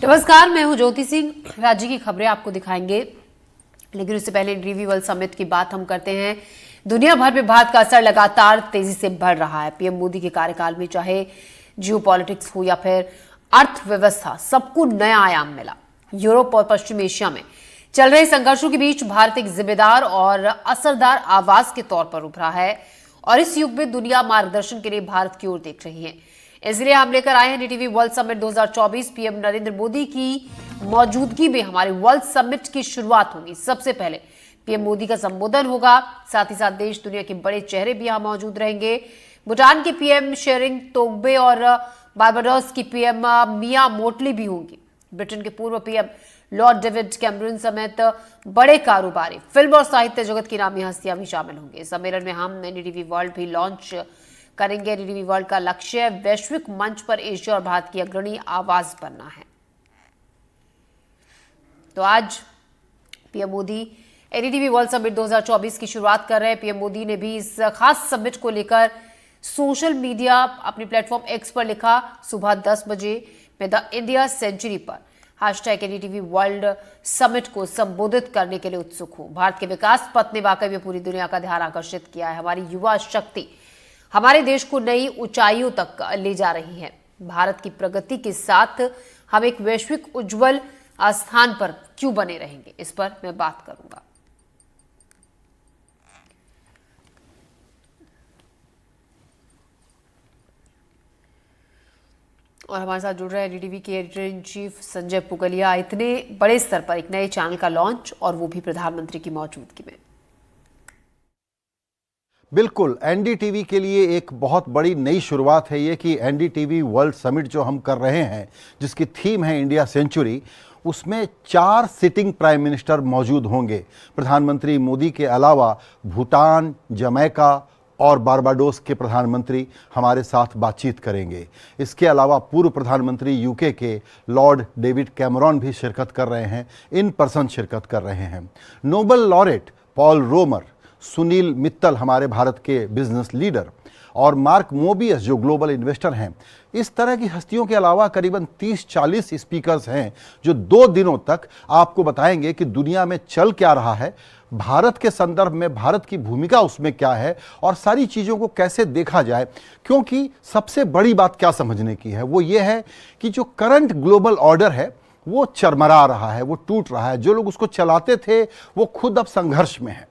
नमस्कार, मैं हूं ज्योति सिंह। राज्य की खबरें आपको दिखाएंगे, लेकिन उससे पहले DV वर्ल्ड समिट की बात हम करते हैं। दुनिया भर में भारत का असर लगातार तेजी से बढ़ रहा है। पीएम मोदी के कार्यकाल में चाहे जियोपॉलिटिक्स हो या फिर अर्थव्यवस्था, सबको नया आयाम मिला। यूरोप और पश्चिम एशिया में चल रहे संघर्षों के बीच भारत एक जिम्मेदार और असरदार आवाज के तौर पर उभरा है और इस युग में दुनिया मार्गदर्शन के लिए भारत की ओर देख रही है। इसलिए हम लेकर आए हैं NDTV world summit 2024। PM Narendra Modi की मौजूदगी में हमारे वर्ल्ड समिट की शुरुआत होगी। सबसे पहले पीएम मोदी का संबोधन होगा, साथ ही साथ देश दुनिया के बड़े चेहरे भी यहां मौजूद रहेंगे। भूटान के पीएम शेरिंग तोब्गे और बारबाडोस की पीएम मिया मोटली भी होंगी। ब्रिटेन के पूर्व पीएम लॉर्ड डेविड कैमरून समेत बड़े कारोबारी, फिल्म और साहित्य जगत की नामी हस्तियां भी शामिल होंगे। इस सम्मेलन में हम NDTV वर्ल्ड भी लॉन्च करेंगे। NDTV वर्ल्ड का लक्ष्य वैश्विक मंच पर एशिया और भारत की अग्रणी आवाज बनना है। तो आज PM Modi NDTV world summit 2024 की शुरुआत कर रहे हैं। पीएम मोदी ने भी इस खास समिट को लेकर सोशल मीडिया अपने प्लेटफॉर्म X पर लिखा, सुबह 10 बजे मैं द इंडिया सेंचुरी पर #NDTV वर्ल्ड समिट को संबोधित करने के लिए उत्सुक हूं। भारत के विकास पथ ने वाकई में पूरी दुनिया का ध्यान आकर्षित किया है। हमारी युवा शक्ति हमारे देश को नई ऊंचाइयों तक ले जा रही है। भारत की प्रगति के साथ हम एक वैश्विक उज्जवल स्थान पर क्यों बने रहेंगे, इस पर मैं बात करूंगा। और हमारे साथ जुड़ रहे हैं NDTV के editor in chief Sanjay Pugalia. इतने बड़े स्तर पर एक नए चैनल का लॉन्च, और वो भी प्रधानमंत्री की मौजूदगी में। बिल्कुल, NDTV के लिए एक बहुत बड़ी नई शुरुआत है ये कि NDTV वर्ल्ड समिट जो हम कर रहे हैं, जिसकी थीम है इंडिया सेंचुरी, उसमें 4 सिटिंग प्राइम मिनिस्टर मौजूद होंगे। प्रधानमंत्री मोदी के अलावा भूटान, जमैका और बारबाडोस के प्रधानमंत्री हमारे साथ बातचीत करेंगे। इसके अलावा पूर्व प्रधानमंत्री UK के लॉर्ड डेविड कैमरॉन भी शिरकत कर रहे हैं, इन पर्सन शिरकत कर रहे हैं। Nobel laureate Paul Romer, Sunil Mittal हमारे भारत के बिजनेस लीडर, और मार्क मोबियस जो ग्लोबल इन्वेस्टर हैं, इस तरह की हस्तियों के अलावा करीबन 30-40 स्पीकर्स हैं जो 2 दिनों तक आपको बताएंगे कि दुनिया में चल क्या रहा है, भारत के संदर्भ में भारत की भूमिका उसमें क्या है और सारी चीज़ों को कैसे देखा जाए। क्योंकि सबसे बड़ी बात क्या समझने की है, वो ये है कि जो करंट ग्लोबल ऑर्डर है वो चरमरा रहा है, वो टूट रहा है। जो लोग उसको चलाते थे वो खुद अब संघर्ष में है।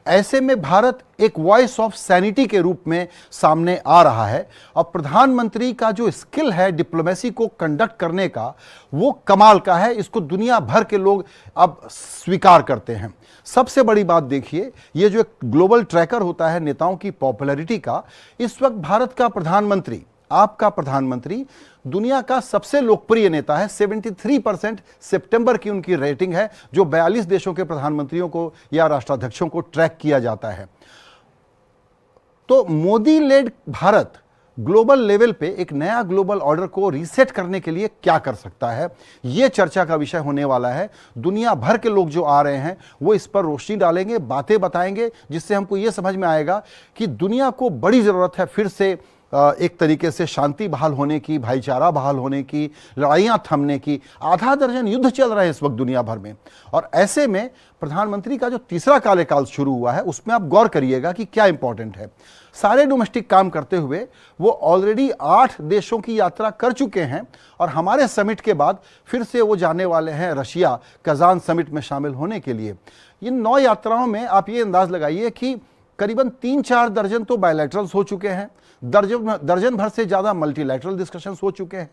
ऐसे में भारत एक वॉइस ऑफ सैनिटी के रूप में सामने आ रहा है और प्रधानमंत्री का जो स्किल है डिप्लोमेसी को कंडक्ट करने का, वो कमाल का है। इसको दुनिया भर के लोग अब स्वीकार करते हैं। सबसे बड़ी बात देखिए, ये जो एक ग्लोबल ट्रैकर होता है नेताओं की पॉपुलैरिटी का, इस वक्त भारत का प्रधानमंत्री, आपका प्रधानमंत्री, दुनिया का सबसे लोकप्रिय नेता है। 73% सितंबर की उनकी रेटिंग है, जो 42 देशों के प्रधानमंत्रियों को या राष्ट्राध्यक्षों को ट्रैक किया जाता है। तो Modi led Bharat global level पे एक नया ग्लोबल ऑर्डर को रीसेट करने के लिए क्या कर सकता है, यह चर्चा का विषय होने वाला है। दुनिया भर के लोग जो आ रहे हैं वो इस पर रोशनी डालेंगे, बातें बताएंगे, जिससे हमको यह समझ में आएगा कि दुनिया को बड़ी जरूरत है फिर से एक तरीके से शांति बहाल होने की, भाईचारा बहाल होने की, लड़ाइयाँ थमने की। आधा दर्जन युद्ध चल रहे हैं इस वक्त दुनिया भर में, और ऐसे में प्रधानमंत्री का जो तीसरा कार्यकाल शुरू हुआ है उसमें आप गौर करिएगा कि क्या इंपॉर्टेंट है। सारे डोमेस्टिक काम करते हुए वो ऑलरेडी 8 देशों की यात्रा कर चुके हैं और हमारे समिट के बाद फिर से वो जाने वाले हैं रशिया, कजान समिट में शामिल होने के लिए। इन 9 यात्राओं में आप ये अंदाज लगाइए कि करीबन 3-4 दर्जन तो बायलैटरल्स हो चुके हैं, दर्जन भर से ज़्यादा मल्टीलैटरल डिस्कशंस हो चुके हैं।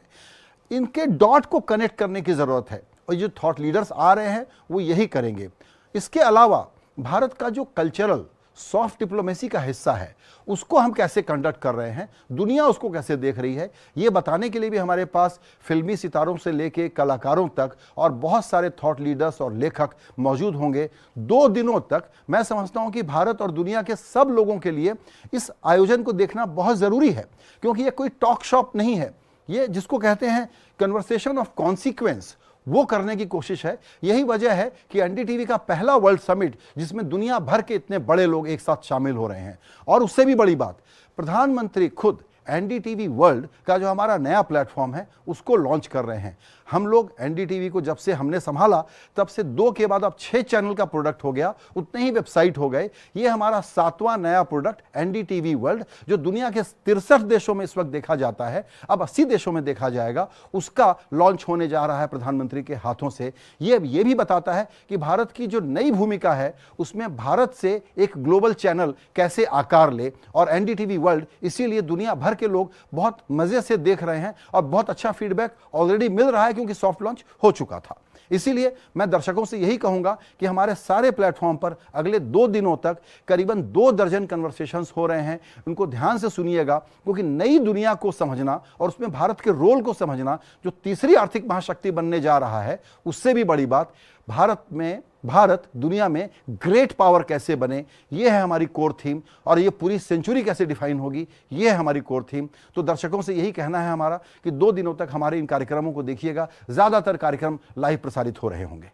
इनके डॉट को कनेक्ट करने की ज़रूरत है और जो थॉट लीडर्स आ रहे हैं वो यही करेंगे। इसके अलावा भारत का जो कल्चरल सॉफ्ट डिप्लोमेसी का हिस्सा है उसको हम कैसे कंडक्ट कर रहे हैं, दुनिया उसको कैसे देख रही है, ये बताने के लिए भी हमारे पास फिल्मी सितारों से लेके कलाकारों तक और बहुत सारे थॉट लीडर्स और लेखक मौजूद होंगे। 2 दिनों तक मैं समझता हूं कि भारत और दुनिया के सब लोगों के लिए इस आयोजन को देखना बहुत ज़रूरी है, क्योंकि ये कोई टॉक शॉप नहीं है। ये जिसको कहते हैं कन्वर्सेशन ऑफ कॉन्सिक्वेंस, वो करने की कोशिश है। यही वजह है कि NDTV का पहला वर्ल्ड समिट जिसमें दुनिया भर के इतने बड़े लोग एक साथ शामिल हो रहे हैं। और उससे भी बड़ी बात, प्रधानमंत्री खुद NDTV वर्ल्ड का जो हमारा नया प्लेटफॉर्म है उसको लॉन्च कर रहे हैं। हम लोग एनडीटीवी को जब से हमने संभाला तब से 2 के बाद अब 6 चैनल का प्रोडक्ट हो गया, उतने ही वेबसाइट हो गए। ये हमारा 7वां नया प्रोडक्ट एनडीटीवी वर्ल्ड, जो दुनिया के 63 देशों में इस वक्त देखा जाता है, अब 80 देशों में देखा जाएगा, उसका लॉन्च होने जा रहा है प्रधानमंत्री के हाथों से। ये भी बताता है कि भारत की जो नई भूमिका है उसमें भारत से एक ग्लोबल चैनल कैसे आकार ले, और एनडीटीवी वर्ल्ड इसीलिए दुनिया भर के लोग बहुत मजे से देख रहे हैं और बहुत अच्छा फीडबैक ऑलरेडी मिल रहा है क्योंकि सॉफ्ट लॉन्च हो चुका था। इसीलिए मैं दर्शकों से यही कहूंगा कि हमारे सारे प्लेटफॉर्म पर अगले 2 दिनों तक करीबन 2 दर्जन कन्वर्सेशंस हो रहे हैं। उनको ध्यान से सुनिएगा, क्योंकि नई दुनिया को समझना और उसमें भारत के रोल को समझना, जो तीसरी आर्थिक महाशक्ति बनने जा रहा है, उससे भी बड़ी बात भारत दुनिया में ग्रेट पावर कैसे बने, ये है हमारी कोर थीम। और ये पूरी सेंचुरी कैसे डिफाइन होगी, ये है हमारी कोर थीम। तो दर्शकों से यही कहना है हमारा कि 2 दिनों तक हमारे इन कार्यक्रमों को देखिएगा। ज्यादातर कार्यक्रम लाइव प्रसारित हो रहे होंगे।